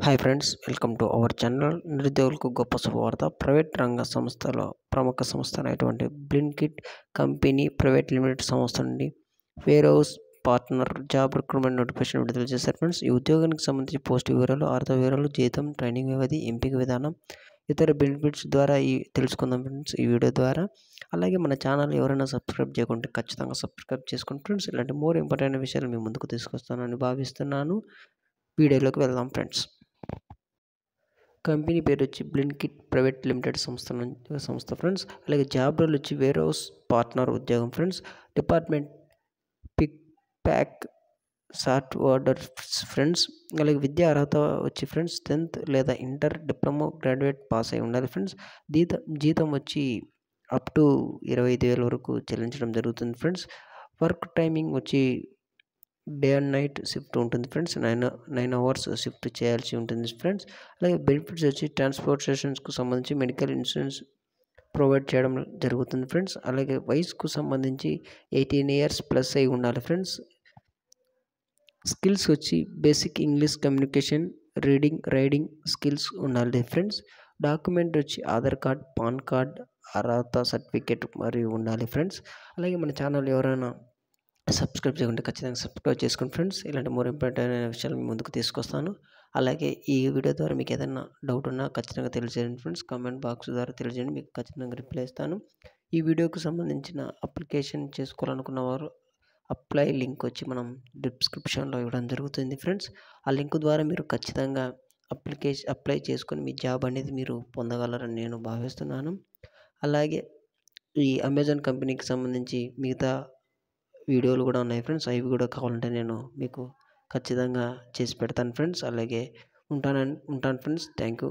Hi friends, welcome to our channel. నిరుద్యోగులకు గొప్ప శుభవార్త. ప్రైవేట్ రంగ సంస్థలో ప్రముఖ సంస్థ అయినటువంటి బ్లింకిట్ కంపెనీ ప్రైవేట్ లిమిటెడ్ సంస్థ నుండి warehouse partner job recruitment notification విడుదల చేశారు ఫ్రెండ్స్. ఈ ఉద్యోగానికి సంబంధించి పోస్ట్ వివరాలు, ఆర్థిక వివరాలు, జీతం, ట్రైనింగ్ వ్యవధి, ఎంపిక విధానం, ఇతర బెనిఫిట్స్ ద్వారా తెలుసుకుందాం ఫ్రెండ్స్ ఈ వీడియో ద్వారా. అలాగే మన ఛానల్ ఎవరైనా సబ్స్క్రైబ్ చేయకుంటే ఖచ్చితంగా సబ్స్క్రైబ్ చేసుకోండి ఫ్రెండ్స్. ఇలాంటి మోర్ ఇంపార్టెంట్ విషయాలు మీ ముందుకు తీసుకొస్తానని భావిస్తున్నాను. వీడియోలోకి వెళ్దాం ఫ్రెండ్స్. కంపెనీ పేరు వచ్చి బ్లింకిట్ ప్రైవేట్ లిమిటెడ్ సంస్థ ఫ్రెండ్స్. అలాగే జాబ్ రోల్ వచ్చి వేర్ హౌస్ పార్ట్నర్ ఉద్యోగం friends. Department pick pack sort order friends. అలాగే విద్యా అర్హత వచ్చి ఫ్రెండ్స్ 10th లేదా ఇంటర్, డిప్లొమా, గ్రాడ్యుయేట్ పాస్ అయి ఉండాలి ఫ్రెండ్స్. జీతం వచ్చి అప్ టు 25,000 వరకు చెల్లించడం జరుగుతుంది ఫ్రెండ్స్. వర్క్ టైమింగ్ వచ్చి డే అండ్ నైట్ షిఫ్ట్ ఉంటుంది ఫ్రెండ్స్. 9 అవర్స్ షిఫ్ట్ చేయాల్సి ఉంటుంది ఫ్రెండ్స్. అలాగే బెనిఫిట్స్ వచ్చి ట్రాన్స్పోర్టేషన్స్కు సంబంధించి మెడికల్ ఇన్సూరెన్స్ ప్రొవైడ్ చేయడం జరుగుతుంది ఫ్రెండ్స్. అలాగే వయసుకు సంబంధించి 18 years ప్లస్ అయి ఉండాలి ఫ్రెండ్స్. స్కిల్స్ వచ్చి basic English communication, reading, writing skills ఉండాలి ఫ్రెండ్స్. డాక్యుమెంట్ వచ్చి ఆధార్ కార్డ్, పాన్ కార్డ్, అర్హత సర్టిఫికేట్ మరియు ఉండాలి ఫ్రెండ్స్. అలాగే మన ఛానల్ ఎవరైనా సబ్స్క్రైబ్ చేయకుంటే ఖచ్చితంగా సబ్స్క్రైబ్ చేసుకోండి ఫ్రెండ్స్. ఇలాంటి మోర్ ఇంపార్టెంట్ అయిన విషయాలు మీ ముందుకు తీసుకొస్తాను. అలాగే ఈ వీడియో ద్వారా మీకు ఏదైనా డౌట్ ఉన్నా ఖచ్చితంగా తెలియజేయండి ఫ్రెండ్స్. కామెంట్ బాక్స్ ద్వారా తెలియజేయండి, మీకు ఖచ్చితంగా రిప్లై ఇస్తాను. ఈ వీడియోకి సంబంధించిన అప్లికేషన్ చేసుకోవాలనుకున్న వారు అప్లై లింక్ వచ్చి మనం డిస్క్రిప్షన్లో ఇవ్వడం జరుగుతుంది ఫ్రెండ్స్. ఆ లింక్ ద్వారా మీరు ఖచ్చితంగా అప్లై చేసుకొని మీ జాబ్ అనేది మీరు పొందగలరని నేను భావిస్తున్నాను. అలాగే ఈ అమెజాన్ కంపెనీకి సంబంధించి మిగతా వీడియోలు కూడా ఉన్నాయి ఫ్రెండ్స్. అవి కూడా కావాలంటే నేను మీకు ఖచ్చితంగా చేసి పెడతాను ఫ్రెండ్స్. అలాగే ఉంటాను ఫ్రెండ్స్. Thank you.